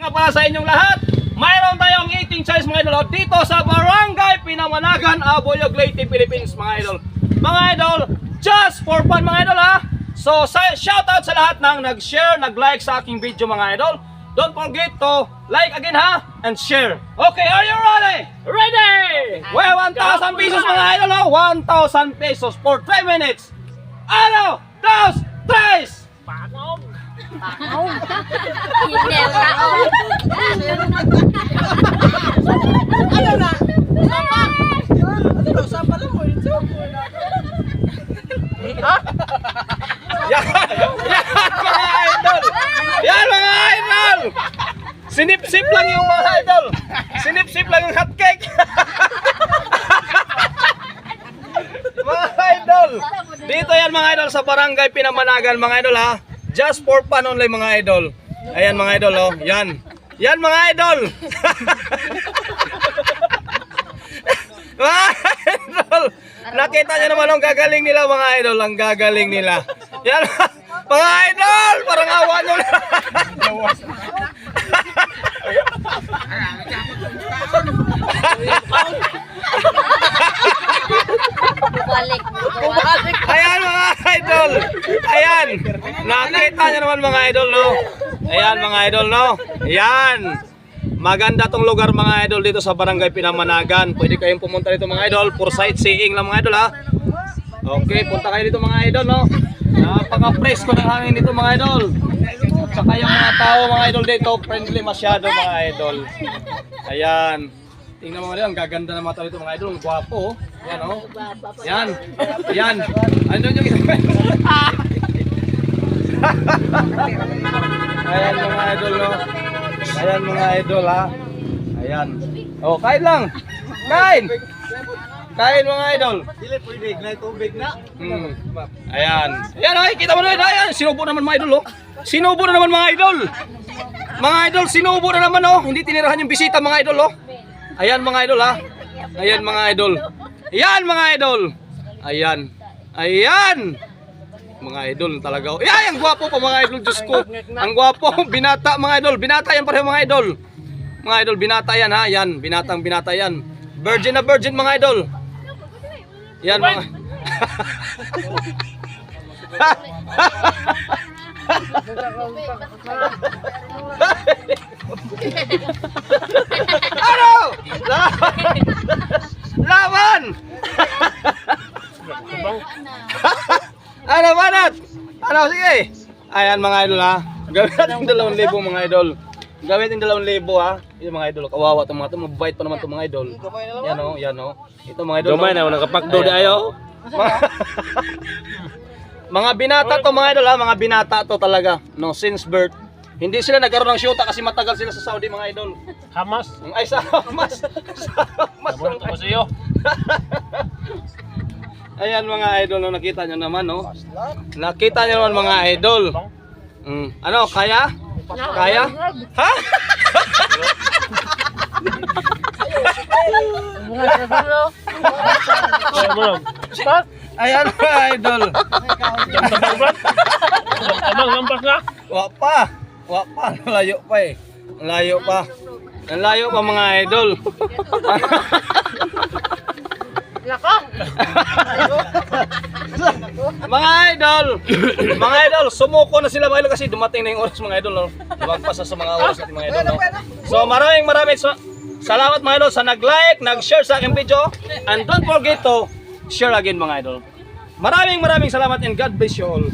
nga pala sa inyong lahat. Mayroon tayong eating challenge mga idol dito sa Barangay Pinamanagan, Aboyog, Leyte, Philippines mga idol. Mga idol, just for fun mga idol ha. So shoutout sa lahat ng nag-share, nag-like sa aking video mga idol. Don't forget to like again ha and share. Okay, are you ready? Ready! Well, 1,000 pesos mga idol ha. 1,000 pesos for 3 minutes. 1, 2, 3. Pangong. Hindi taon. Ano na? Sapa. Ano na? Sapa lang mo. Ha? Yan mga idol! Yan mga idol! Sinip-sip lang yung mga idol! Sinip-sip lang yung hotcake! Mga idol! Dito yan mga idol sa Barangay Pinamanagan mga idol ha! Just for fun only mga idol! Ayan mga idol oh! Yan! Yan mga idol! Mga idol! Nakita nyo naman ang gagaling nila mga idol! Ang gagaling nila! Yan! Mga idol! Parang awa nyo na! Balik. Ayan mga idol! Ayan! Nakita nyo naman mga idol no? Ayan mga idol no? Ayan! Maganda tong lugar mga idol dito sa Barangay Pinamanagan. Pwede kayong pumunta dito mga idol for sightseeing lang mga idol ha. Okay, punta kayo dito mga idol no? Napaka-presko ng hangin dito mga idol. Saka yung mga tao mga idol dito, friendly masyado mga idol. Ayan. Tingnan mo nga ang gaganda ng mga tao dito mga idol. Ang gwapo oh. Yan oh. Yan. Yan. Ano yung isa? Ayan mga idol no. Ayan mga idol ha. Ayan. Oh, kain lang. Kain. Kain mga idol. Dili pwede. Ignite tubig na. Ayan. Ayan ay, kita mo na ayan. Sinubo naman mga idol oh. Sinubo na naman mga idol. Mga idol, sinubo na naman oh. Hindi tinirahan yung bisita mga idol oh. Ayan mga idol ha. Ayan mga idol. Ayan mga idol. Ayan. Ayan. Mga idol talaga. Ayan, ang gwapo pa mga idol. Diyos ko. Ang gwapo. Binata mga idol. Binata yan pareho mga idol. Mga idol, binata yan ha. Yan. Binatang binata yan. Virgin na virgin mga idol. Yan mga. Ano? Laban! Ano banat? Ano sige? Ayan mga idol ha. Gawin natin 2,000 mga idol. Gawin natin 2,000 ha. Yung mga idol, kawawa itong mga ito. Mabait pa naman itong mga idol. Yan o, yan o. Ito mga idol. Gamay na, nakapakdo di ayo. Mga binata to mga idol ha. Mga binata to talaga. No, since birth. Hindi sila nagkaroon ng syuta kasi matagal sila sa Saudi mga idol. Hamas. Ay sa Hamas. Sa Hamas. Sabon ko sa iyo. Ayan mga idol, no, nakita nyo naman, no? Nakita nyo naman mga idol. Ano, kaya? Kaya? Ha? Ayan mga idol. Abang lampas na. Wak pa. Wak pa. Layo pa eh. Layo pa. Ang layo pa mga idol. Mga idol, mga idol, sumuko na sila mga idol kasi dumating na yung oras mga idol, no? Lumagpas na sa mga oras natin mga idol, no? So maraming salamat mga idol sa nag-like, nag-share sa aking video, and don't forget to share again mga idol. Maraming salamat and God bless you all.